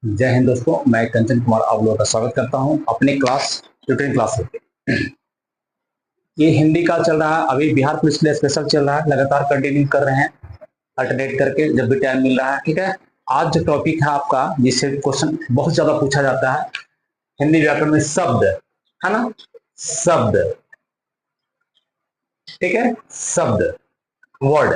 जय हिंद दोस्तों, मैं कंचन कुमार आप लोगों का स्वागत करता हूं अपने क्लास ट्यूटरिंग क्लास पे। ये हिंदी का चल रहा है, अभी बिहार पुलिस के लिए स्पेशल चल रहा है, लगातार कंटिन्यू कर रहे हैं अल्टरनेट करके जब भी टाइम मिल रहा है। ठीक है, आज जो टॉपिक है आपका जिससे क्वेश्चन बहुत ज्यादा पूछा जाता है हिंदी व्याकरण में, शब्द है ना। शब्द, ठीक है, शब्द वर्ड,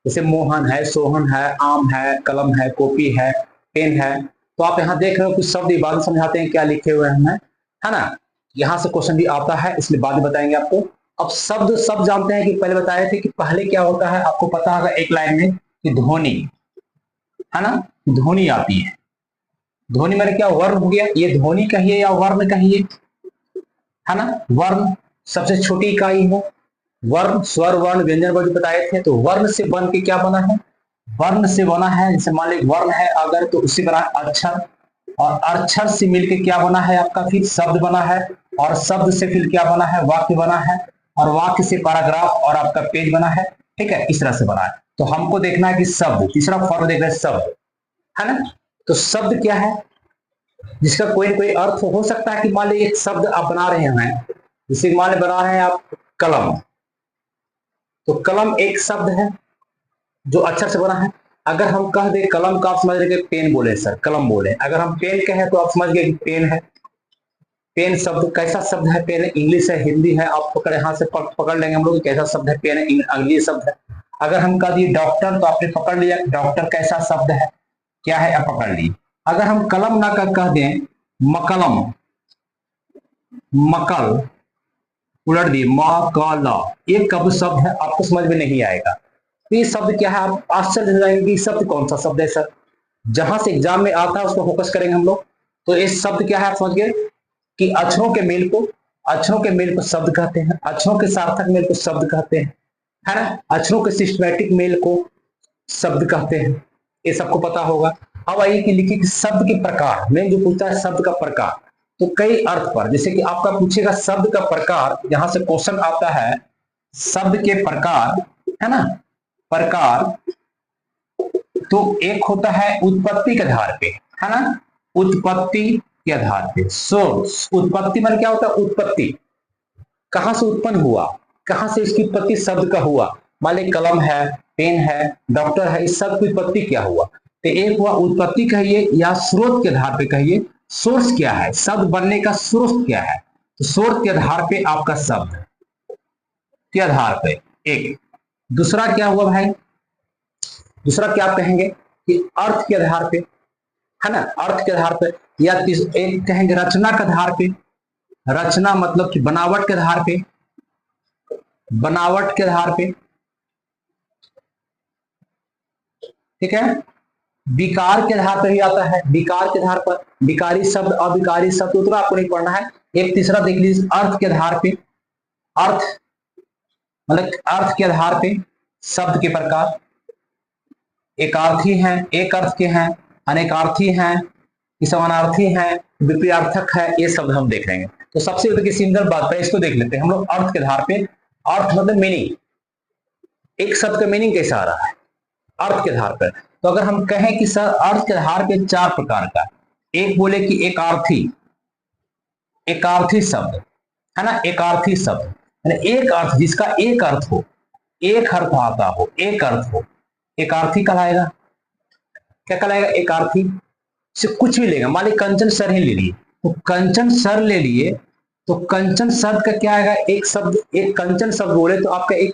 जैसे मोहन है, सोहन है, आम है, कलम है, कॉपी है, पेन है। तो आप यहाँ देख रहे हो कुछ शब्द बाद समझाते हैं क्या लिखे हुए हैं, है ना। यहाँ से क्वेश्चन भी आता है, इसलिए बाद में बताएंगे आपको। अब शब्द सब जानते हैं कि पहले बताए थे कि पहले क्या होता है, आपको पता होगा एक लाइन में कि ध्वनि, है ना। ध्वनि आती है, ध्वनि मैंने क्या वर्ण हो गया, ये ध्वनि कहिए या वर्ण कहिए, है ना। वर्ण सबसे छोटी इकाई है। वर्ण स्वर वर्ण व्यंजन वर्ग बताए थे, तो वर्ण से बन के क्या बना है, वर्ण से बना है। जैसे मान लीजिए वर्ण है अगर, तो उसी बना अक्षर, और अक्षर से मिलकर क्या बना है आपका, फिर शब्द बना है, और शब्द से फिर क्या बना है, वाक्य बना है, और वाक्य से पैराग्राफ और आपका पेज बना है। ठीक है, इस तरह से बना है। तो हमको देखना है कि शब्द, तीसरा फॉर्म देख रहे हैं शब्द, है ना। तो शब्द क्या है, जिसका कोई ना कोई अर्थ हो सकता है कि मान लीजिए एक शब्द आप बना रहे हैं, जैसे मान लीजिए बना रहे हैं आप कलम, तो कलम एक शब्द है जो अक्षर से बना है। अगर हम कह दे कलम का, आप समझ रहे कि पेन बोले, सर कलम बोले, अगर हम पेन कहें तो आप समझ गए कि पेन है। पेन शब्द कैसा शब्द है, पेन इंग्लिश है, हिंदी है, आप पकड़ यहाँ से पकड़ लेंगे हम लोग कैसा शब्द है, पेन अंग्रेजी शब्द है। अगर हम कह दिए डॉक्टर, तो आपने पकड़ लिया डॉक्टर कैसा शब्द है, क्या है, आप पकड़ लिए। अगर हम कलम ना कह दें मकलम, मकल उलट दिए मकला, एक कब शब्द है, आपको समझ में नहीं आएगा। तो ये शब्द क्या है, आप आश्चर्य हो जाएंगे कि शब्द कौन सा शब्द है सर। जहां से एग्जाम में आता है उसको फोकस करेंगे हम लोग। तो इस शब्द क्या है, आप समझ गए कि अक्षरों के मेल को, अक्षरों के मेल को शब्द कहते हैं, अक्षरों के सार्थक मेल को शब्द कहते हैं, है ना। अक्षरों के सिस्टमैटिक मेल को शब्द कहते हैं, ये सबको पता होगा। अब आइए कि लिखिए कि शब्द के प्रकार, मैं जो पूछता है शब्द का प्रकार, तो कई अर्थ पर, जैसे कि आपका पूछेगा शब्द का प्रकार, यहां से क्वेश्चन आता है शब्द के प्रकार, है ना। प्रकार तो एक होता है उत्पत्ति के आधार पे, है ना, उत्पत्ति के आधार पे। सोर्स, उत्पत्ति मतलब क्या होता है, उत्पत्ति कहां से उत्पन्न हुआ, कहां से इसकी उत्पत्ति शब्द का हुआ। मान ली कलम है, पेन है, डॉक्टर है, इस सब की उत्पत्ति क्या हुआ। तो एक हुआ उत्पत्ति कहिए या स्रोत के आधार पे कहिए, सोर्स क्या है, शब्द बनने का स्रोत क्या है। तो स्रोत के आधार पे आपका शब्द के आधार पे एक। दूसरा क्या हुआ भाई, दूसरा क्या आप कहेंगे कि अर्थ के आधार पे, है ना, अर्थ के आधार पे। या एक कहेंगे रचना के आधार पे, रचना मतलब कि बनावट के आधार पे, बनावट के आधार पे, ठीक है। विकार के आधार पर भी आता है, विकार के आधार पर, विकारी शब्द, अविकारी शब्द, उतना आपको नहीं पढ़ना है। एक तीसरा देख लीजिए अर्थ के आधार पे, अर्थ मतलब अर्थ के आधार पे शब्द के प्रकार, एकार्थी हैं, एक अर्थ के हैं, अनेकार्थी हैं, समानार्थी हैं, विपरीतार्थक है, ये शब्द हम देख लेंगे। तो सबसे देखिए सिंपल बात है, इसको देख लेते हैं हम लोग अर्थ के आधार पे। अर्थ मतलब मीनिंग, एक शब्द का मीनिंग कैसा आ रहा है अर्थ के आधार पर। तो अगर हम कहें कि सर अर्थ के आधार पे चार प्रकार का, एक बोले कि एकार्थी, एकार्थी शब्द, है ना, एकार्थी शब्द एक अर्थ, जिसका एक अर्थ हो, एक अर्थ आता हो, एक अर्थ हो, एकार्थी कहलाएगा। क्या कहलाएगा, एकार्थी। से कुछ भी लेगा, मान ली कंचन सर ही ले लिए, तो कंचन सर ले लिए, तो कंचन शब्द का क्या आएगा, एक शब्द, एक कंचन शब्द बोले तो आपका एक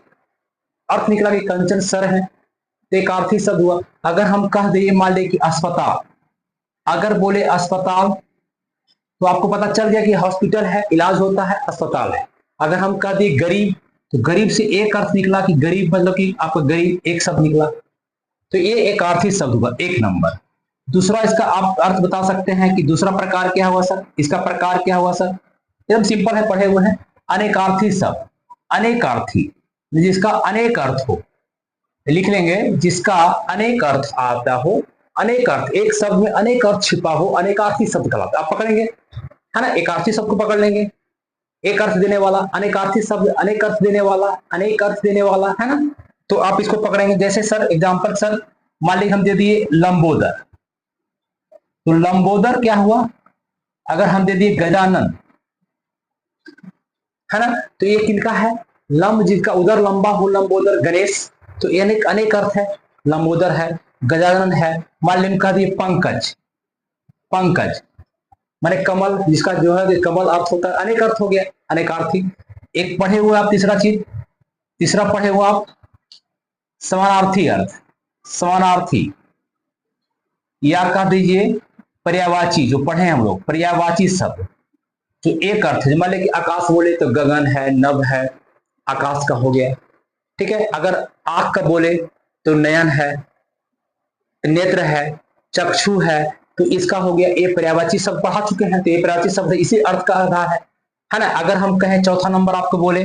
अर्थ निकला कि कंचन सर है, तो एक आर्थी शब्द हुआ। अगर हम कह दिए मान लीजिए कि अस्पताल, अगर बोले अस्पताल तो आपको पता चल गया कि हॉस्पिटल है, इलाज होता है, अस्पताल है। अगर हम कह दिए गरीब, तो गरीब से एक अर्थ निकला कि गरीब मतलब कि आपका गरीब एक शब्द निकला, तो ये एक आर्थी शब्द हुआ, एक नंबर। दूसरा इसका आप अर्थ बता सकते हैं कि दूसरा प्रकार क्या हुआ सर, इसका प्रकार क्या हुआ सर, एकदम सिंपल है, पढ़े हुए हैं। अनेकार्थी शब्द, अनेकार्थी जिसका अनेक अर्थ हो, लिख लेंगे जिसका अनेक अर्थ आता हो, अनेक अर्थ, एक शब्द में अनेक अर्थ छिपा हो, अनेकार्थी शब्द कहलाता है। आप पकड़ेंगे, है ना, एकार्थी शब्द को पकड़ लेंगे, एक अर्थ देने वाला, अनेकार्थी शब्द अनेक अर्थ देने वाला, अनेक अर्थ देने वाला, है ना। तो आप इसको पकड़ेंगे। जैसे सर एग्जांपल, सर मान लीजिए हम दे दिए लंबोदर, तो लंबोदर क्या हुआ, अगर हम दे दिए गजानन, है ना, तो ये किनका है, लंब जिसका उदर लंबा हो, लंबोदर। गणेश, तो ये अनेक अनेक अर्थ है, लंबोदर है, गजानन है। मान लीजिए कह दिए पंकज, पंकज माने कमल, जिसका जो है कमल अर्थ होता है, अनेक अर्थ हो गया, अनेकार्थी। एक पढ़े हुए आप तीसरा चीज, तीसरा पढ़े हुए आप समानार्थी अर्थ, समानार्थी, या कह दीजिए पर्यायवाची, जो पढ़े हम लोग पर्यायवाची शब्द, तो एक अर्थ है। मान लीजिए आकाश बोले तो गगन है, नभ है, आकाश का हो गया, ठीक है। अगर आंख का बोले तो नयन है, नेत्र है, चक्षु है, तो इसका हो गया। ये पर्यायवाची शब्द पढ़ा चुके हैं, तो ये पर्यायवाची शब्द इसी अर्थ का आधार है ना। अगर हम कहें चौथा नंबर आपको बोले,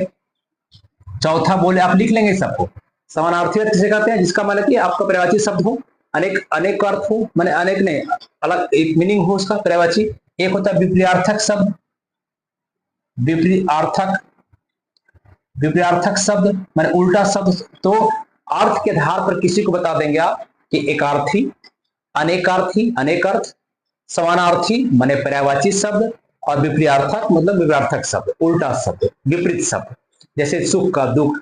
चौथा बोले आप लिख लेंगे सबको, समानार्थी अर्थ किसे कहते हैं, जिसका मतलब कि आपका पर्यायवाची शब्द हो, अनेक अनेक अर्थ हो, माने अनेक नहीं, अलग एक मीनिंग हो उसका पर्यायवाची। एक होता है विपरीतार्थक शब्द, विपरीतार्थक, विपरीतार्थक शब्द माने उल्टा शब्द। तो अर्थ के आधार पर किसी को बता देंगे आप कि एकार्थी, अनेकार्थी अनेक अर्थ, समानार्थी माने पर्यायवाची शब्द, और विपरीतार्थक मतलब विपरीतार्थक शब्द, उल्टा शब्द, विपरीत शब्द। जैसे सुख का दुख,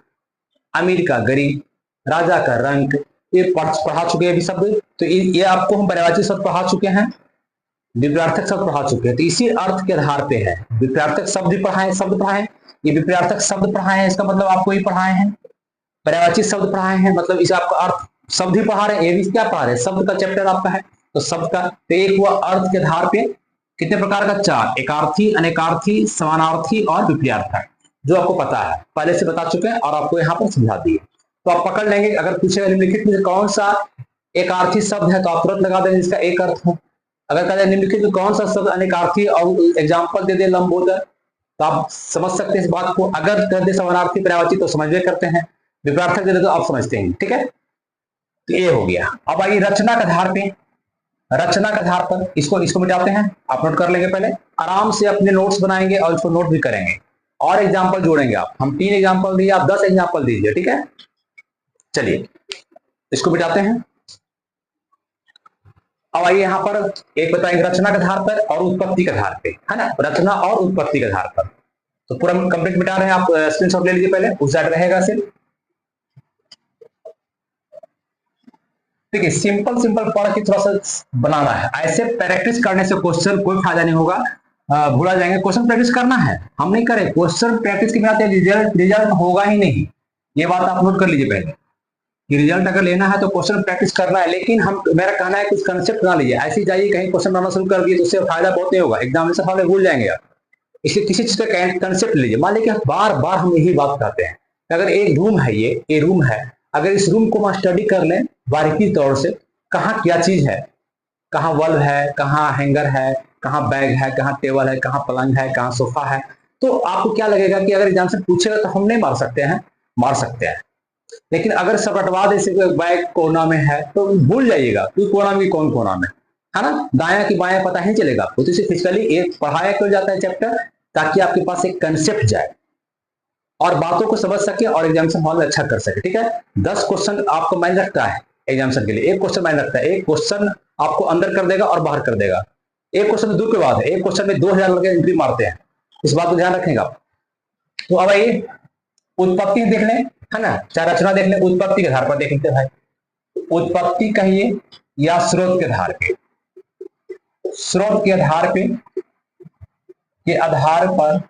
अमीर का गरीब, राजा का रंक, ये पढ़ा चुके हैं अभी शब्द। तो ये आपको हम पर्यायवाची शब्द पढ़ा चुके हैं, विपरीतार्थक शब्द पढ़ा चुके हैं, तो इसी अर्थ के आधार पे है। विपरीतार्थक शब्द भी पढ़ाए, शब्द पढ़ाए, ये विपरीतार्थक शब्द पढ़ाए हैं, इसका मतलब आपको ही पढ़ाए हैं। पर्यायवाची शब्द पढ़ाए हैं, मतलब इसे आपको अर्थ शब्द ही पढ़ा रहे हैं। ये भी क्या पढ़ा रहे हैं, शब्द का चैप्टर आपका है, तो शब्द का। तो एक हुआ अर्थ के आधार पे कितने प्रकार का, चार, एकार्थी, अनेकार्थी, समानार्थी और विपरीतार्थक, जो आपको पता है, पहले से बता चुके हैं और आपको यहाँ पर समझा दिए। तो आप पकड़ लेंगे, अगर पूछेगा निम्नलिखित में कौन सा एकार्थी शब्द है, तो आप तुरंत लगा देंगे इसका एक अर्थ हो। अगर कहते हैं निम्नलिखित में कौन सा शब्द अनेकार्थी और एग्जाम्पल दे दे लंबोदर, तो आप समझ सकते हैं इस बात को। अगर कर दे समानार्थी पर्यायवाची तो समझ करते हैं, विपरीतार्थक दे दे तो आप समझते हैं, ठीक है। तो ये हो गया। अब आइए रचना के आधार पे, रचना के आधार पर इसको मिटाते हैं, आप नोट कर लेंगे, पहले आराम से अपने नोट्स बनाएंगे और इसको नोट भी करेंगे और एग्जाम्पल जोड़ेंगे आप। हम 3 एग्जाम्पल दिए, आप 10 एग्जाम्पल दीजिए, ठीक है। चलिए इसको मिटाते हैं। अब आइए यहाँ पर एक बताएंगे रचना के आधार पर और उत्पत्ति के आधार पे, है ना, रचना और उत्पत्ति के आधार पर। तो पूरा कंप्लीट मिटा रहे हैं, आप स्क्रीनशॉट ले लीजिए पहले, उस साइड रहेगा सिर्फ, ठीक है। सिंपल सिंपल पढ़ के थोड़ा सा बनाना है, ऐसे प्रैक्टिस करने से क्वेश्चन कोई फायदा नहीं होगा, भूला जाएंगे। क्वेश्चन प्रैक्टिस करना है, हम नहीं करें क्वेश्चन प्रैक्टिस के बिना रिजल्ट होगा ही नहीं, ये बात आप नोट कर लीजिए पहले कि रिजल्ट अगर लेना है तो क्वेश्चन प्रैक्टिस करना है। लेकिन हम, मेरा कहना है कुछ कंसेप्ट बना लीजिए, ऐसे जाइए कहीं क्वेश्चन बनाना शुरू कर दिए तो उससे फायदा बहुत नहीं होगा, एग्जामिनेशन हॉल में भूल जाएंगे आप। इसलिए किसी चीज का कंसेप्ट लीजिए। मान लीजिए बार बार हम यही बात करते हैं, अगर एक रूम है, ये रूम है, अगर इस रूम को हम स्टडी कर लें बारीकी तौर से, कहाँ क्या चीज है, कहाँ बल्ब है, कहाँ हैंगर है, कहाँ बैग है, कहाँ टेबल है, कहाँ पलंग है, कहाँ सोफा है, तो आपको क्या लगेगा कि अगर एग्जाम से पूछेगा तो हम नहीं मार सकते हैं, मार सकते हैं। लेकिन अगर सब रटवा दे, बैग कोना में है तो भूल जाइएगा कि कोना में कौन कोना में है ना, दाया कि बाया पता नहीं चलेगा आपको। तो इसे फिजिकली एक पढ़ाया क्यों जाता है चैप्टर, ताकि आपके पास एक कंसेप्ट जाए और बातों को समझ सके और एग्जामिनेशन हॉल में अच्छा कर सके, ठीक है। 10 क्वेश्चन आपको माइंड रखता है एग्जामिनेशन के लिए, एक क्वेश्चन माइंड रखता है, एक क्वेश्चन आपको अंदर कर देगा और बाहर कर देगा। एक क्वेश्चन दूर के बाद है, एक क्वेश्चन में 2000 लड़के एंट्री मारते हैं, इस बात को ध्यान रखेंगे आप। तो अब आइए उत्पत्ति देख लें, है ना, चाहे रचना देख लें, उत्पत्ति के आधार पर देख लेते हैं भाई। उत्पत्ति कहिए या स्रोत के आधार पे, स्रोत के आधार पे, के आधार पर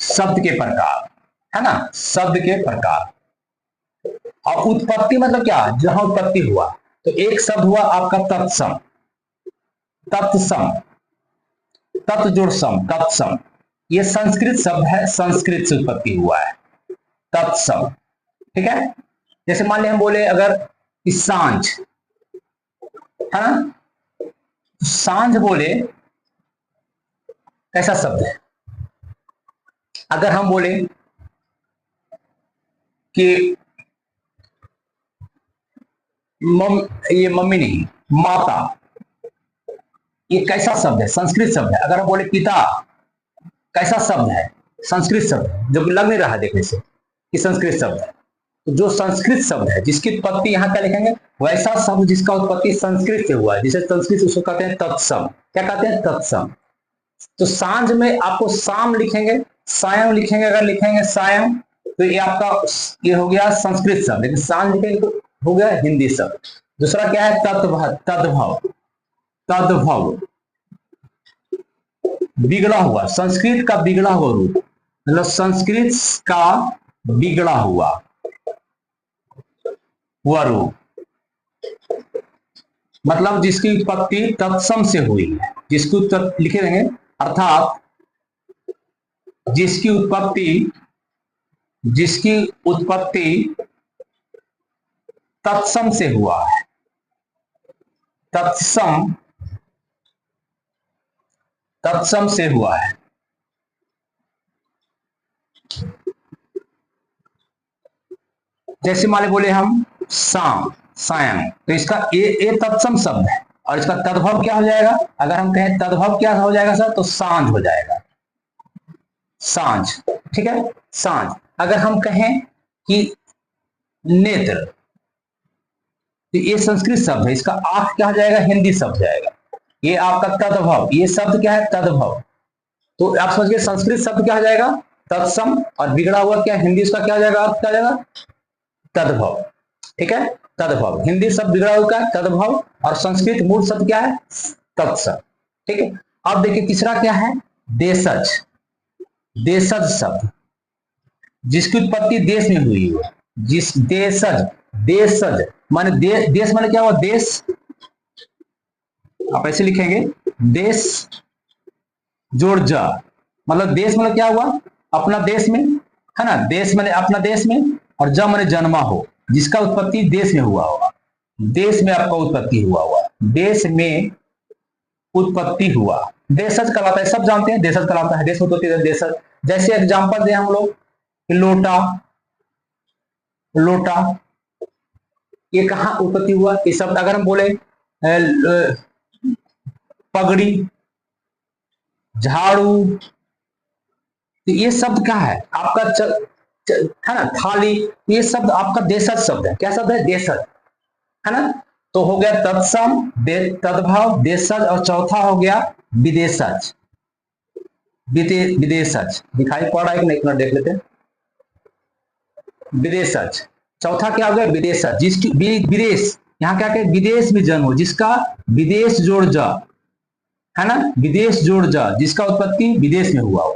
शब्द के प्रकार, है ना, शब्द के प्रकार। और उत्पत्ति मतलब क्या, जहां उत्पत्ति हुआ, तो एक शब्द हुआ आपका तत्सम, तत्सम, तत्जोड़ सम, तत्सम, ये संस्कृत शब्द है, संस्कृत से उत्पत्ति हुआ है तत्सम, ठीक है। जैसे मान लिया हम बोले अगर सांझ, है ना, सांझ बोले कैसा शब्द है। अगर हम बोले कि ये मम्मी नहीं, माता, ये कैसा शब्द है, संस्कृत शब्द है। अगर हम बोले पिता, कैसा शब्द है, संस्कृत शब्द है, जो लग नहीं रहा देखने से कि संस्कृत शब्द है। तो जो संस्कृत शब्द है जिसकी उत्पत्ति यहाँ क्या लिखेंगे, वैसा शब्द जिसका उत्पत्ति संस्कृत से हुआ है, जिसे संस्कृत उसको कहते हैं तत्सम। क्या कहते हैं, तत्सम। तो सांझ में आपको शाम लिखेंगे, सायं लिखेंगे, अगर लिखेंगे सायं तो ये आपका ये हो गया संस्कृत शब्द, लेकिन सांझ लिखेंगे तो हो गया हिंदी शब्द। दूसरा क्या है, तद्भव। तद्भव, तद्भव बिगड़ा हुआ, संस्कृत का बिगड़ा हुआ रूप, मतलब संस्कृत का बिगड़ा हुआ रूप, मतलब जिसकी उत्पत्ति तत्सम से हुई है, जिसकी उत्पत्ति लिखे रहेंगे, अर्थात जिसकी उत्पत्ति तत्सम से हुआ है, तत्सम से हुआ है। जैसे मान बोले हम शाम, सायं, तो इसका ये तत्सम शब्द है, और इसका तद्भव क्या हो जाएगा, अगर हम कहें तद्भव क्या हो जाएगा सर, तो सांझ हो जाएगा, सांझ। ठीक है, सांझ। अगर हम कहें कि नेत्र, तो ये संस्कृत शब्द है, इसका आंख क्या हो जाएगा, हिंदी शब्द जाएगा। ये आपका तद्भव, ये शब्द क्या है, तद्भव। तो आप समझिए संस्कृत शब्द क्या हो जाएगा, तत्सम, और बिगड़ा हुआ क्या, हिंदी उसका क्या हो जाएगा, अर्थ क्या हो जाएगा, तद्भव। ठीक है, तद्भव, हिंदी शब्द बिगड़ा हुआ क्या, तद्भव, और संस्कृत मूल शब्द क्या है, तत्सम। ठीक है, अब देखिए तीसरा क्या है, देशज। देशज शब्द जिसकी उत्पत्ति देश में हुई है, जिस देशज, देशज माने देश माने क्या हुआ, देश, आप ऐसे लिखेंगे देश जोड़ जा, मतलब देश मतलब क्या हुआ, अपना देश में, है ना, देश माने अपना देश में, और ज माने जन्मा हो, जिसका उत्पत्ति देश में हुआ होगा, देश में आपका उत्पत्ति हुआ, देश में उत्पत्ति हुआ, देशज कहलाता है, सब जानते हैं देशज कहलाता है, देश में उत्पत्ति देशज। जैसे एग्जांपल दें हम लोग, लोटा, लोटा ये कहाँ उत्पत्ति हुआ, ये शब्द अगर हम बोले पगड़ी, झाड़ू, तो ये शब्द क्या है आपका, है ना, थाली, ये शब्द आपका देशज शब्द है। क्या शब्द है, देशज, है ना। तो हो गया तत्सम, तद्भव, देशज, और चौथा हो गया विदेशज। विदेशज दिखाई पड़ रहा है कि नहीं, एक मिनट देख लेते हैं। विदेशज, चौथा क्या हो गया, विदेशज, जिसकी विदेश, यहाँ क्या कहते, विदेश में जन्म हो, जिसका विदेश जोड़ जा, है ना, विदेश जोड़ जा, जिसका उत्पत्ति विदेश में हुआ,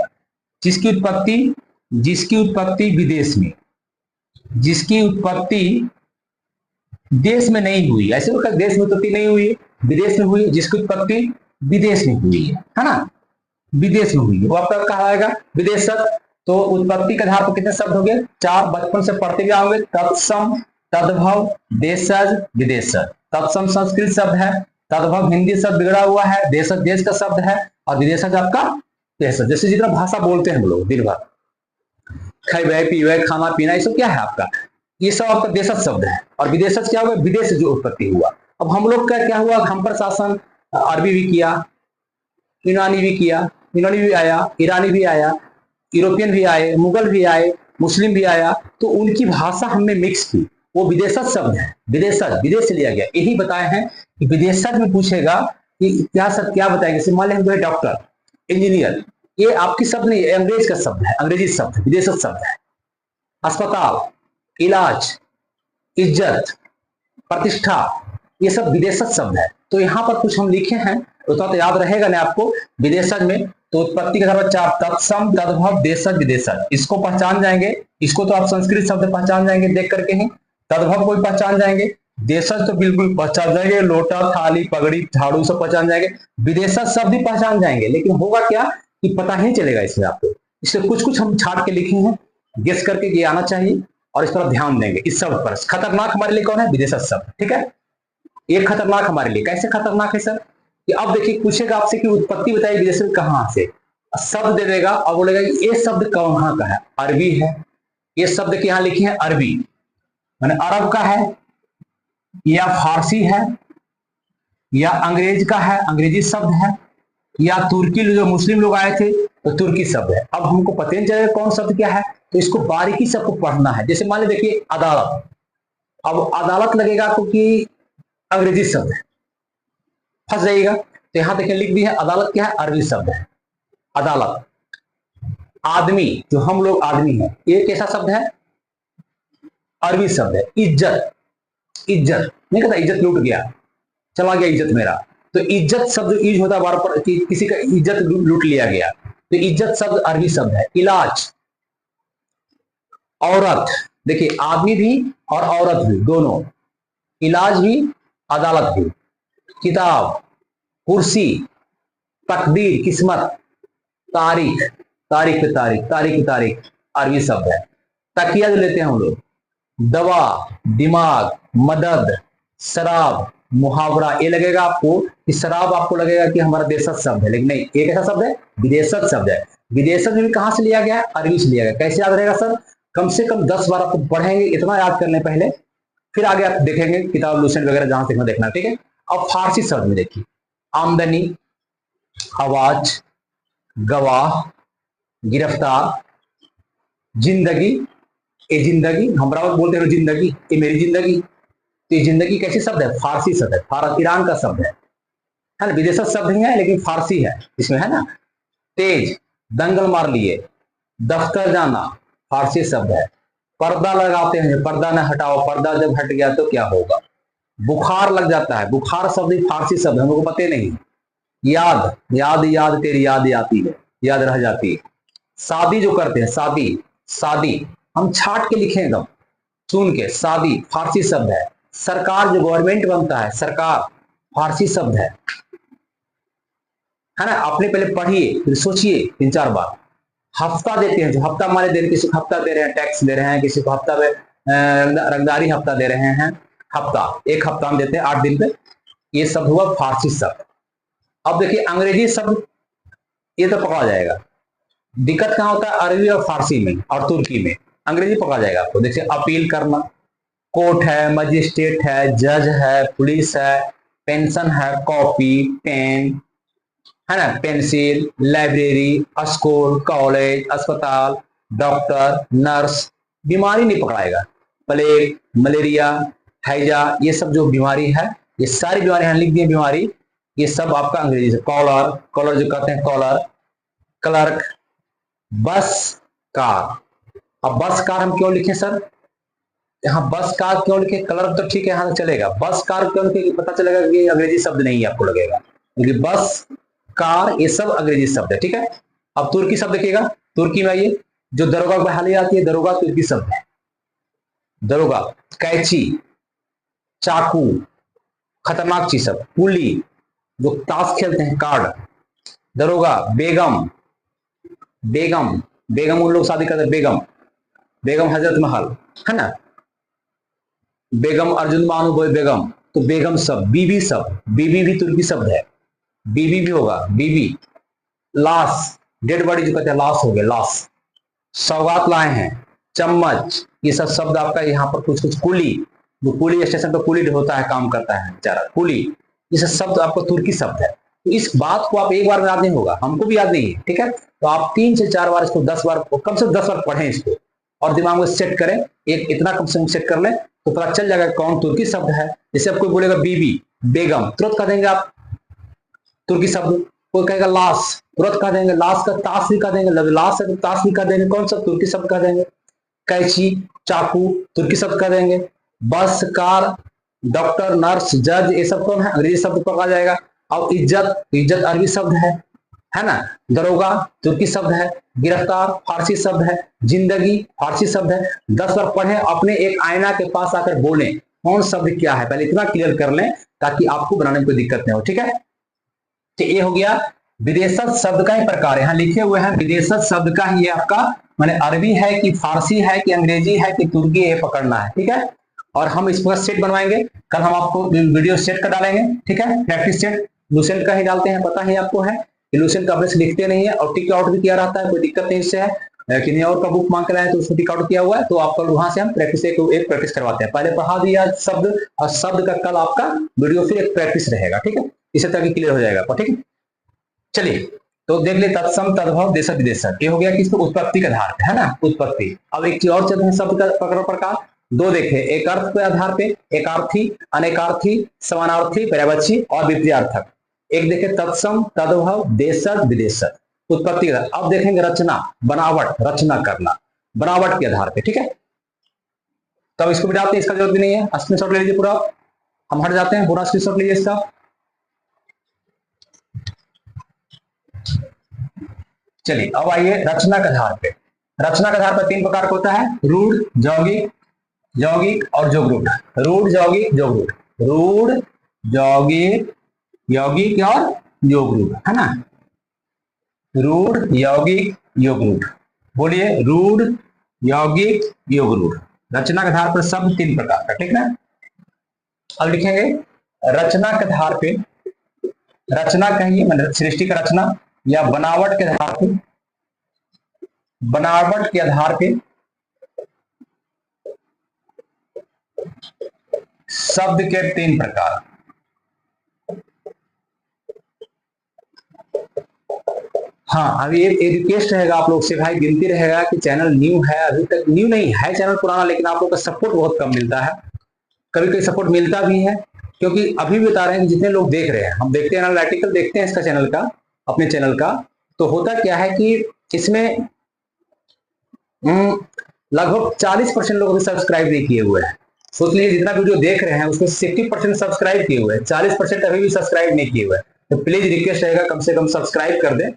जिसकी उत्पत्ति विदेश में, जिसकी उत्पत्ति देश में नहीं हुई, ऐसे देश में उत्पत्ति नहीं हुई, विदेश में हुई, जिसकी उत्पत्ति विदेश में हुई है ना, विदेश में हुई है, वो आपका कहा जाएगा विदेशज। तो उत्पत्ति के आधार पर कितने शब्द हो गए, 4, बचपन से पढ़ते हुए आओगे, तत्सम, तद्भव, देशज, विदेशज। तत्सम संस्कृत शब्द है, तद्भव हिंदी शब्द बिगड़ा हुआ है, देशज देश का शब्द है, और विदेशज आपका देशज। जैसे जितना भाषा बोलते हैं हम लोग दिन भर, खाए पीवे, खाना पीना, ये सब क्या है आपका, ये सब आपका देशज शब्द है। और विदेशज क्या हुआ, विदेश से जो उत्पत्ति हुआ। अब हम लोग का क्या हुआ, हम पर शासन अरबी भी किया, यूनानी भी किया, यूनानी भी आया, ईरानी भी आया, यूरोपियन भी आए, मुगल भी आए, मुस्लिम भी आया, तो उनकी भाषा हमने मिक्स की, वो विदेशज शब्द है, विदेशज विदेश से लिया गया। यही बताए हैं कि विदेशज में पूछेगा कि क्या सब क्या बताएंगे, मान लें हम डॉक्टर, इंजीनियर, ये आपकी शब्द नहीं, अंग्रेज का शब्द है, अंग्रेजी शब्द, विदेशज शब्द है। अस्पताल, इलाज, इज्जत, प्रतिष्ठा, ये सब विदेशज शब्द है। तो यहाँ पर कुछ हम लिखे हैं, तो याद रहेगा ना आपको, विदेशज में तो उत्पत्ति के आधार 4, तत्सम, तद्भव, देशज, विदेशज, इसको पहचान जाएंगे। इसको तो आप संस्कृत शब्द पहचान जाएंगे देख करके ही, तद्भव को भी पहचान जाएंगे, देशज तो बिल्कुल पहचान जाएंगे, लोटा, थाली, पगड़ी, झाड़ू सब पहचान जाएंगे, विदेशज शब्द भी पहचान जाएंगे। लेकिन होगा क्या कि पता ही चलेगा इसमें आपको, इसलिए कुछ कुछ हम छाट के लिखे हैं, गेस करके ये आना चाहिए, और इस पर ध्यान देंगे। इस शब्द पर खतरनाक हमारे लिए कौन है, विदेशज शब्द। ठीक है, ये खतरनाक हमारे लिए, कैसे खतरनाक है सर, कि अब देखिए पूछेगा आपसे कि उत्पत्ति बताइए विदेश में कहां से, शब्द दे देगा और बोलेगा कि ये शब्द कहां का है, अरबी है, ये शब्द के यहां लिखे हैं अरबी, माने अरब का है, या फारसी है, या अंग्रेज का है, अंग्रेजी शब्द है, या तुर्की जो मुस्लिम लोग आए थे तो तुर्की शब्द है। अब हमको पता नहीं चलेगा कौन शब्द क्या है, तो इसको बारीकी से आपको पढ़ना है। जैसे मान ली देखिए अदालत, अब अदालत लगेगा क्योंकि अंग्रेजी शब्द है, फंस जाइएगा। तो यहां देखिए लिख दिया है अदालत क्या है, अरबी शब्द है अदालत। आदमी, जो हम लोग आदमी हैं, ये कैसा शब्द है, अरबी शब्द है। इज्जत, इज्जत नहीं कहता इज्जत लूट गया, चला गया इज्जत मेरा, तो इज्जत शब्द यूज होता है बार पर कि किसी का इज्जत लूट लिया गया, तो इज्जत शब्द अरबी शब्द है। इलाज, औरत, देखिए आदमी भी और औरत भी दोनों, इलाज भी अदालत भी। किताब, कुर्सी, तकदीर किस्मत, तारीख, तारीख पे तारीख, तारीख की तारीख अरबी शब्द है। तकिया जो लेते हैं हम लोग, दवा, दिमाग, मदद, शराब, मुहावरा, ये लगेगा आपको कि शराब आपको लगेगा कि हमारा देशज शब्द है, लेकिन नहीं, एक ऐसा शब्द है विदेशज शब्द है। विदेशज भी कहां से लिया गया है, अरबी से लिया गया। कैसे याद रहेगा सर, कम से कम 10 बार आपको पढ़ेंगे, इतना याद करने पहले, फिर आगे आप देखेंगे किताब लूसेंट वगैरह जहां से देखना, ठीक है। अब फारसी शब्द में देखिए, आमदनी, आवाज, गवाह, गिरफ्तार, जिंदगी, ये जिंदगी हम बराबर बोलते हैं जिंदगी, ये मेरी जिंदगी, तो ये जिंदगी कैसी शब्द है, फारसी शब्द है, ईरान का शब्द है ना, विदेशज शब्द ही है लेकिन फारसी है इसमें, है ना। तेज, दंगल मार लिए, दफ्तर जाना, फारसी शब्द है। पर्दा लगाते हैं, पर्दा न हटाओ, पर्दा जब हट गया तो क्या होगा। बुखार लग जाता है, बुखार शब्द फारसी शब्द है, हमको पता नहीं। याद, याद याद तेरी याद आती है, याद रह जाती है। शादी जो करते हैं, शादी, शादी हम छाट के लिखेंगे चुन के, शादी फारसी शब्द है। सरकार, जो गवर्नमेंट बनता है, सरकार फारसी शब्द है ना। आपने पहले पढ़िए फिर सोचिए 3-4 बार। हफ्ता देते हैं, जो हफ्ता माले दे रहे हैं, किसी को हफ्ता दे रहे हैं, टैक्स दे रहे हैं, किसी को हफ्ता में रंगदारी हफ्ता दे रहे हैं, हफ्ता, एक हफ्ता हम देते हैं 8 दिन पे, ये सब हुआ फारसी शब्द। अब देखिए अंग्रेजी शब्द, ये तो पकड़ा जाएगा। दिक्कत कहां होता है, अरबी और फारसी में और तुर्की में। अंग्रेजी पकड़ा जाएगा आपको। देखिए अपील करना, कोर्ट है, मजिस्ट्रेट है, जज है, पुलिस है, पेंशन है, कॉपी, पेन है ना, पेंसिल, लाइब्रेरी, स्कूल, कॉलेज, अस्पताल, डॉक्टर, नर्स। बीमारी नहीं पकड़ाएगा, प्लेग, मलेरिया, हैजा, ये सब जो बीमारी है, ये सारी बीमारी लिख दी बीमारी, ये सब आपका अंग्रेजी से। कॉलर, कॉलर जो कहते हैं कॉलर, क्लर्क, बस, कार। अब बस कार हम क्यों लिखे सर, यहाँ बस कार क्यों लिखे, क्लर्क तो ठीक है यहाँ चलेगा, बस कार क्यों लिखे, पता चलेगा कि अंग्रेजी शब्द नहीं है, आपको लगेगा क्योंकि बस, कार, ये सब अंग्रेजी शब्द है, ठीक है। अब तुर्की शब्द देखिएगा, तुर्की में आइए, जो दरोगा की बहाली आती है, दरोगा तुर्की शब्द है। दरोगा, कैची, चाकू, खतरनाक चीज सब, पुली, जो ताश खेलते हैं, कार्ड, दरोगा। बेगम, बेगम, बेगम उन लोग शादी करते हैं, बेगम, बेगम हजरत महल, है ना। बेगम अर्जुन बानो बेगम, तो बेगम शब्द। बीबी शब्द, बीबी भी तुर्की शब्द है, बीबी भी होगा, बीबी। लाश, डेड बॉडी जो कहते हैं, लाश हो गया, लाश। सौगात लाए हैं, चम्मच, ये सब शब्द आपका यहाँ पर कुछ कुछ। कुली, जो कुली स्टेशन पर कुली होता है, काम करता है बेचारा, कुली, ये सब शब्द आपका तुर्की शब्द है। तो इस बात को आप एक बार में याद नहीं होगा, हमको भी याद नहीं है, ठीक है। तो आप 3 से 4 बार इसको 10 बार, कम से कम 10 बार पढ़ें इसको, और दिमाग में सेट करें, एक इतना कम से कम सेट कर लें तो पता चल जाएगा कौन तुर्की शब्द है। जैसे आप कोई बोलेगा बीबी, बेगम, तुरंत कह देंगे आप तुर्की शब्द। कोई कहेगा लाश, तुरंत कह देंगे, लाश का ताश भी कह देंगे, लाश है तो ताश भी कह देंगे, कौन सा तुर्की शब्द कह देंगे। कैची, चाकू, तुर्की शब्द कह देंगे। बस, कार, डॉक्टर, नर्स, जज, ये सब कौन है, अंग्रेजी शब्द पकड़ा जाएगा। अब इज्जत, इज्जत अरबी शब्द है ना। दरोगा तुर्की शब्द है, गिरफ्तार फारसी शब्द है, जिंदगी फारसी शब्द है। 10 बार पढ़ें, अपने एक आईना के पास आकर बोलें कौन शब्द क्या है, पहले इतना क्लियर कर लें ताकि आपको बनाने में कोई दिक्कत नहीं हो, ठीक है। तो ये हो गया विदेशज शब्द का ही प्रकार, यहाँ लिखे हुए हैं विदेशज शब्द का ही, ये आपका माने अरबी है कि फारसी है कि अंग्रेजी है कि तुर्की, ये पकड़ना है, ठीक है। और हम इसका सेट बनवाएंगे, कल हम आपको वीडियो सेट कर डालेंगे, ठीक है। प्रैक्टिस सेट लूसेंट का ही डालते हैं, पता ही आपको है लूसेंट का अपने लिखते नहीं है, और टिक आउट भी किया रहता है, कोई दिक्कत नहीं इससे है। किन्हीं और का बुक मांग कर आए तो उसको टिक आउट किया हुआ है, तो आपका वहां से हम प्रैक्टिस एक प्रैक्टिस करवाते हैं। पहले पढ़ा दिया शब्द, और शब्द का कल आपका वीडियो फिर एक प्रैक्टिस रहेगा, ठीक है। इसे ताकि क्लियर हो जाएगा, ठीक है। चलिए तो देख ले, तत्सम तद्भव देशज विदेशज, ये हो गया किसको, उत्पत्ति के आधार पे, है ना, उत्पत्ति। अब एक चीज और चलते हैं शब्द का प्रकार, दो देखे, एक अर्थ के आधार पे, एकार्थी, अनेकार्थी, समानार्थी, पर्यायवाची और विपर्यार्थक। एक देखे तत्सम तद्भव देशज विदेशज, उत्पत्ति के आधार। अब देखेंगे रचना, बनावट, रचना करना बनावट के आधार पे, ठीक है। तब इसको भी डालते हैं, इसका जरूरत भी नहीं है, स्क्रीनशॉट ले लीजिए पूरा, हम हट जाते हैं, पूरा स्क्रीनशॉट लीजिए इसका। चलिए अब आइए रचना के आधार पे। रचना के आधार पर तीन प्रकार का होता है, रूढ़, यौगिक, यौगिक और जोगरूढ़। रूढ़, यौगिक, जोगरूढ़, रूढ़, यौगिक, यौगिक और जोगरूढ़, है ना। रूढ़, यौगिक, योगरूढ़, बोलिए, रूढ़, यौगिक, योगरूढ़। रचना के आधार पर शब्द तीन प्रकार का, ठीक ना। अब लिखेंगे रचना के आधार पे, रचना कहिए मतलब सृष्टि का रचना, या बनावट के आधार पे, बनावट के आधार पे शब्द के तीन प्रकार। हाँ, अभी एक रिक्वेस्ट रहेगा आप लोग से भाई, गिनती रहेगा कि चैनल न्यू है, अभी तक न्यू नहीं है चैनल पुराना, लेकिन आप लोग का सपोर्ट बहुत कम मिलता है। कभी कभी सपोर्ट मिलता भी है, क्योंकि अभी भी बता रहे हैं कि जितने लोग देख रहे हैं, हम देखते हैं एनालिटिकल देखते हैं इसका चैनल का, अपने चैनल का, तो होता क्या है कि इसमें लगभग 40% लोग अभी सब्सक्राइब नहीं किए हुए हैं। सोच लीजिए जितना वीडियो देख रहे हैं उसमें 60% सब्सक्राइब किए हुए हैं, 40% अभी भी सब्सक्राइब नहीं किए हुए हैं। तो प्लीज रिक्वेस्ट रहेगा कम से कम सब्सक्राइब कर दें।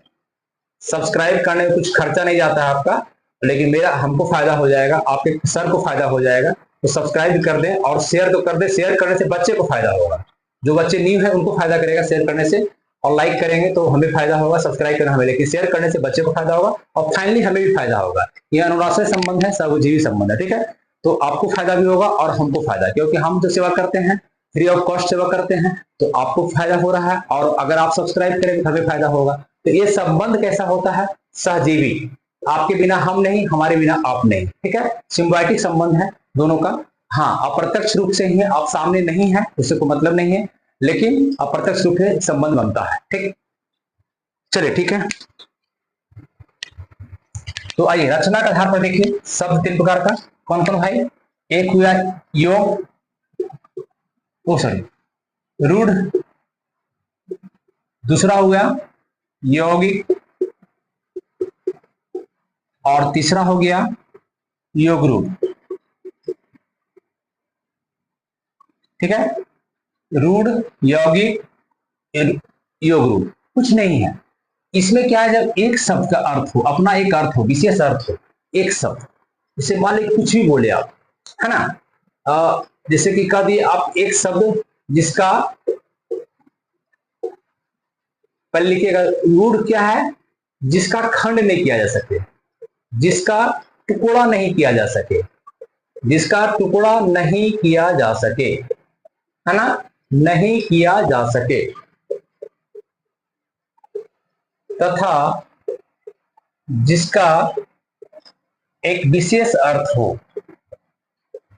सब्सक्राइब करने में कुछ खर्चा नहीं जाता है आपका, लेकिन मेरा हमको फायदा हो जाएगा, आपके सर को फायदा हो जाएगा। तो सब्सक्राइब कर दें और शेयर तो कर दें, शेयर करने से बच्चे को फायदा होगा, जो बच्चे न्यू है उनको फायदा करेगा शेयर करने से, और लाइक करेंगे तो हमें फायदा होगा, सब्सक्राइब करना हमें, लेकिन शेयर करने से बच्चे को फायदा होगा और फाइनली हमें भी फायदा होगा। ये अनुराश्रय संबंध है, सर्वजीवी संबंध है, ठीक है। तो आपको फायदा भी होगा और हमको फायदा, क्योंकि हम जो सेवा करते हैं फ्री ऑफ कॉस्ट सेवा करते हैं, तो आपको फायदा हो रहा है, और अगर आप सब्सक्राइब करेंगे तो हमें फायदा होगा। तो ये संबंध कैसा होता है, सहजीवी, आपके बिना हम नहीं, हमारे बिना आप नहीं, ठीक है। सिम्बायोटिक संबंध है दोनों का। हाँ, अप्रत्यक्ष रूप से ही है, आप सामने नहीं है उससे कोई मतलब नहीं है, लेकिन अप्रत्यक्ष रूप से संबंध बनता है, ठीक। चलिए ठीक है, तो आइए रचना के आधार पर देखिए शब्द तीन प्रकार का, कौन कौन भाई। एक हुआ योग, ओ सॉरी रूढ़, दूसरा हुआ यौगिक, और तीसरा हो गया योगरूढ़, ठीक है। रूढ़, यौगिक, योगरूढ़, कुछ नहीं है इसमें। क्या है, जब एक शब्द का अर्थ हो, अपना एक अर्थ हो, विशेष अर्थ हो, एक शब्द, जैसे मान लीजिए कुछ भी बोले आप, है ना, जैसे कि कह दिए आप एक शब्द जिसका, पहले लिखिएगा, रूढ़ क्या है, जिसका खंड नहीं किया जा सके, जिसका टुकड़ा नहीं किया जा सके, जिसका टुकड़ा नहीं किया जा सके, है ना, नहीं किया जा सके, तथा जिसका एक विशेष अर्थ हो,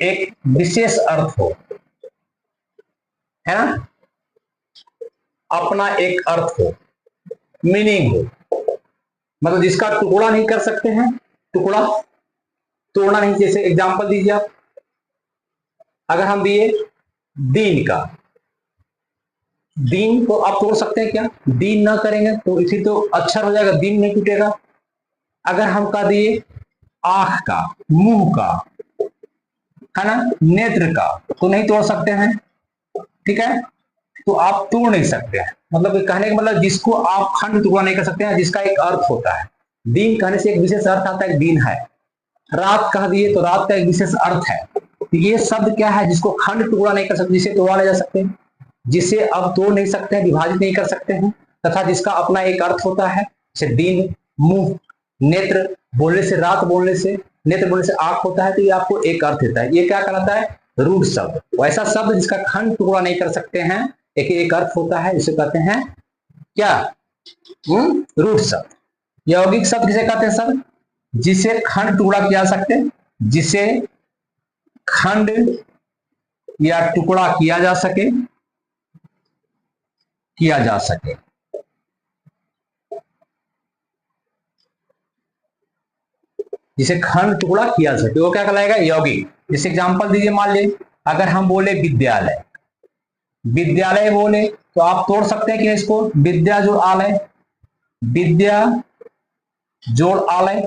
एक विशेष अर्थ हो, है ना, अपना एक अर्थ हो, मीनिंग हो, मतलब जिसका टुकड़ा नहीं कर सकते हैं, टुकड़ा तोड़ना नहीं। जैसे एग्जांपल दीजिए आप, अगर हम दिए दीन का, दीन को आप तोड़ सकते हैं क्या, दीन ना करेंगे तो इसी तो अक्षर हो जाएगा, दीन नहीं टूटेगा। अगर हम कह दिए आंख का, मुंह का, है ना, नेत्र का, तो नहीं तोड़ सकते हैं, ठीक है। तो आप तोड़ नहीं सकते हैं, मतलब कहने का मतलब जिसको आप खंड टुकड़ा नहीं कर सकते हैं, जिसका एक अर्थ होता है। दीन कहने से एक विशेष अर्थ आता है, दीन है। रात कह दिए तो रात का एक विशेष अर्थ है। तो ये शब्द क्या है, जिसको खंड टुकड़ा नहीं कर सकते, जिसे तोड़ा नहीं जा सकते, जिसे अब तोड़ नहीं सकते हैं, विभाजित नहीं कर सकते हैं, तथा जिसका अपना एक अर्थ होता है, जैसे दिन, मुंह, नेत्र, बोलने से रात, बोलने से नेत्र, बोलने से आंख होता है, तो ये आपको एक अर्थ देता है। ये क्या कहलाता है, रूढ़ शब्द। वैसा शब्द जिसका खंड टुकड़ा नहीं कर सकते हैं, एक अर्थ होता है, इसे कहते हैं क्या, रूढ़ शब्द। यौगिक शब्द किसे कहते हैं, शब्द जिसे खंड टुकड़ा किया जा सकते, जिसे खंड या टुकड़ा किया जा सके, किया जा सके, जिसे खंड टुकड़ा किया जा सके वो क्या कहलाएगा? यौगिक। जैसे एग्जांपल दीजिए, मान लीजिए अगर हम बोले विद्यालय, विद्यालय बोले तो आप तोड़ सकते हैं कि इसको, विद्या जोड़ आलय, विद्या जोड़ आलय,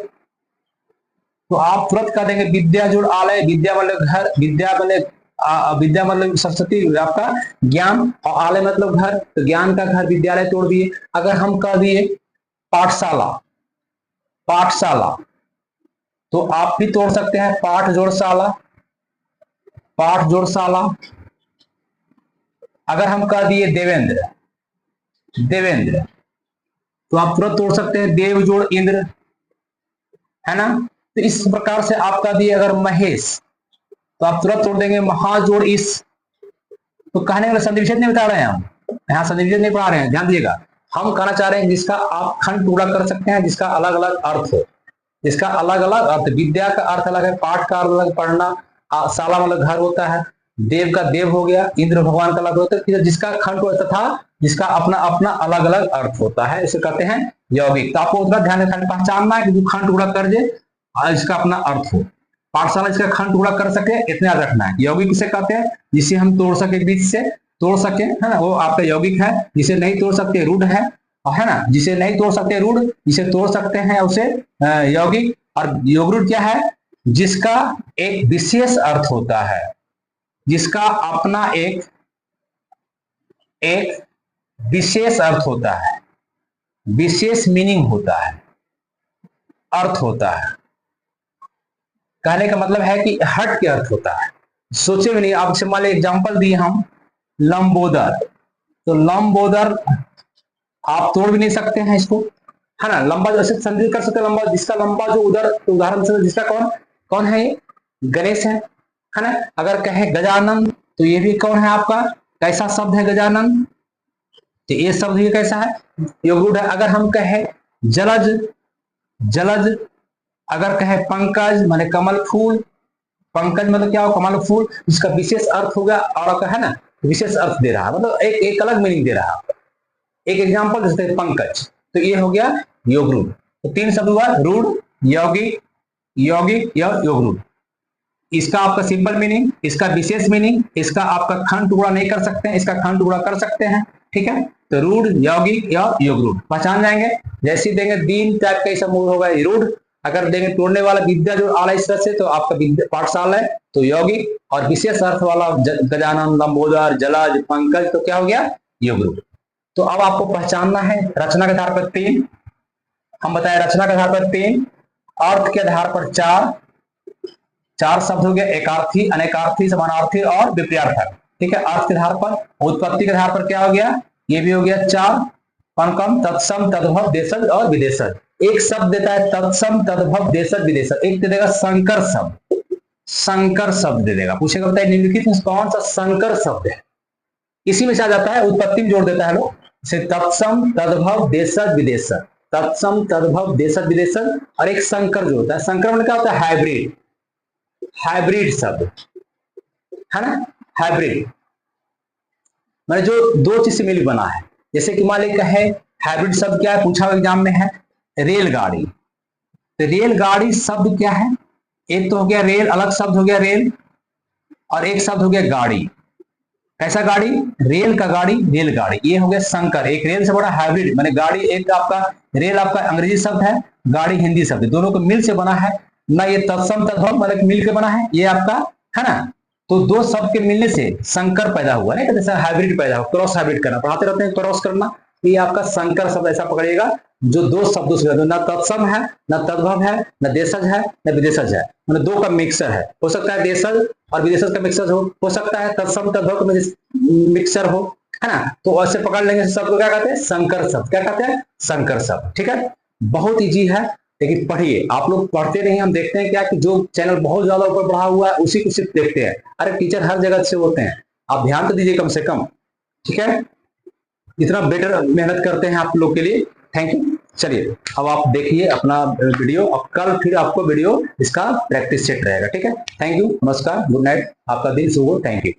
तो आप तुरंत कर देंगे विद्या जोड़ आलय। विद्या मतलब घर, विद्या मतलब सरस्वती आपका ज्ञान, और आलय मतलब घर, तो ज्ञान का घर विद्यालय तोड़ दिए। अगर हम कह दिए पाठशाला, पाठशाला, तो आप भी तोड़ सकते हैं पाठ जोड़ शाला, पाठ जोड़ शाला। अगर हम कह दिए देवेंद्र, देवेंद्र, तो आप तुरंत तोड़ सकते हैं देव जोड़ इंद्र, है ना। तो इस प्रकार से आप कह दिए अगर महेश, तो आप तुरंत तोड़ देंगे महा जोड़ इस। तो कहने वाले संधि विच्छेद नहीं बता रहे हैं हम, यहाँ संधि विच्छेद नहीं पढ़ा रहे हैं, ध्यान दीजिएगा। हम कहना चाह रहे हैं जिसका आप खंड टुकड़ा कर सकते हैं, जिसका अलग अलग अर्थ हो, जिसका अलग अलग अर्थ। विद्या का अर्थ अलग है, पाठ का अलग, पढ़ना, शाला मतलब घर होता है, देव का देव हो गया, इंद्र भगवान का अलग होता है, जिसका खंड तथा जिसका अपना अपना अलग अलग अर्थ होता है, इसे कहते हैं यौगिक। तो आपको उतना ध्यान रखना, पहचानना है कि जो खंड टुकड़ा कर दे इसका अपना अर्थ हो। पाठशाला इसका खंड टुकड़ा कर सके, इतना याद रखना है। यौगिक किसे कहते हैं? जिसे हम तोड़ सके, बीच से तोड़ सके, है ना, वो आपका यौगिक है। जिसे नहीं तोड़ सकते रूढ़ है ना, जिसे नहीं तोड़ सकते रूढ़, जिसे तोड़ सकते हैं उसे यौगिक। और योगरूढ़ क्या है? जिसका एक विशेष अर्थ होता है, जिसका अपना एक एक विशेष अर्थ होता है, विशेष मीनिंग होता है, अर्थ होता है। कहने का मतलब है कि हट के अर्थ होता है, सोचे भी नहीं। आपसे मान लीजिए एग्जाम्पल दिए हम लंबोदर, तो लंबोदर आप तोड़ भी नहीं सकते हैं इसको, है ना। लंबा जैसे संधि कर सकते हैं, लंबा, जिसका लंबा जो उधर, तो उदाहरण से जिसका कौन कौन है? ये गणेश है ना। अगर कहे गजानन, तो ये भी कौन है आपका? कैसा शब्द है गजानन? तो ये शब्द ये कैसा है? योगरूढ़ है। अगर हम कहे जलज, जलज, अगर कहे पंकज माने कमल फूल, पंकज मतलब क्या हो? कमल फूल, जिसका विशेष अर्थ होगा, और है ना विशेष अर्थ दे रहा है, मतलब एक अलग मीनिंग दे रहा है। एक एग्जांपल जैसे पंकज, तो ये हो गया योगरूढ़। तो तीन शब्द हुआ, रूढ़, यौगिक, यौगिक या योगरूढ़। इसका आपका सिंपल मीनिंग, इसका विशेष मीनिंग, इसका आपका खंड टुकड़ा नहीं कर सकते हैं, इसका खंड टुकड़ा कर सकते हैं, ठीक है। तो रूढ़, यौगिक या योगरूढ़ पहचान जाएंगे। जैसे देंगे दीन टाइप का ऐसा मूल होगा रूढ़। अगर देंगे तोड़ने वाला विद्या जो आला इस तरह से, तो आपका पाठशाला है, तो यौगिक। और विशेष अर्थ वाला गजानन, लंबोदर, जलज, पंकज, तो क्या हो गया? योगरूढ़। तो अब आपको पहचानना है रचना के आधार पर तीन, हम बताए रचना के आधार पर तीन, अर्थ के आधार पर चार, चार शब्द हो गए, एकार्थी, अनेकार्थी, समानार्थी और विपर्यार्थक, ठीक है। अर्थ के आधार पर, उत्पत्ति के आधार पर क्या हो गया? ये भी हो गया चार, कम, तत्सम, तद्भव, देशज और विदेशज। एक शब्द देता है तत्सम, तद्भव, देशज, विदेशज। एक दे देगा संकर शब्द, संकर शब्द दे देगा, पूछेगा बताइए निम्नलिखित में कौन सा संकर शब्द है? इसी में से आ जाता है, उत्पत्ति में जोड़ देता है लोग, तत्सम, तद्भव, देशज, विदेशज। तत्सम, तद्भव, देशज, विदेशज। और एक संकर जो होता है, संकर मतलब क्या होता है? हाइब्रिड, हाइब्रिड शब्द, है ना, हाइब्रिड मतलब जो दो चीज से मिल बना है। जैसे कि मान लीजिए है हाइब्रिड शब्द क्या है, पूछा एग्जाम में है, रेलगाड़ी। तो रेलगाड़ी शब्द क्या है? एक तो हो गया रेल, अलग शब्द हो गया रेल, और एक शब्द हो गया गाड़ी। कैसा गाड़ी? रेल का गाड़ी, रेलगाड़ी। ये हो गया संकर, एक रेल से बड़ा हाइब्रिड, माने गाड़ी एक आपका, रेल आपका अंग्रेजी शब्द है, गाड़ी हिंदी शब्द, दोनों को मिल से बना है ना। ये तत्सम, तद्भव मतलब मिल के बना है, ये आपका है ना। तो दो शब्द के मिलने से संकर पैदा हुआ, नहीं जैसे हाइब्रिड पैदा हुआ, क्रॉस हाइब्रिड करना पढ़ाते रहते हैं, क्रॉस करना। ये आपका संकर शब्द ऐसा पकड़ेगा जो दो शब्दों से, ना तत्सम है, ना तद्भव है, ना देशज है, ना विदेशज है, मतलब दो का मिक्सर है। हो सकता है देशज और विदेशज का मिक्सर हो सकता है तत्सम, तद्भव का मिक्सर हो, है ना। तो ऐसे पकड़ लेंगे शब्द को क्या कहते हैं? संकर शब्द। क्या कहते हैं? संकर शब्द, ठीक है। बहुत इजी है, लेकिन पढ़िए। आप लोग पढ़ते नहीं, हम देखते हैं क्या कि जो चैनल बहुत ज्यादा ऊपर बढ़ा हुआ है उसी को सिर्फ देखते हैं। अरे टीचर हर जगह से होते हैं, आप ध्यान तो दीजिए कम से कम, ठीक है। इतना बेटर मेहनत करते हैं आप लोग के लिए, थैंक यू। चलिए अब आप देखिए अपना वीडियो, अब कल फिर आपको वीडियो इसका प्रैक्टिस सेट रहेगा, ठीक है। थैंक यू, नमस्कार, गुड नाइट, आपका दिन शुभ हो, थैंक यू।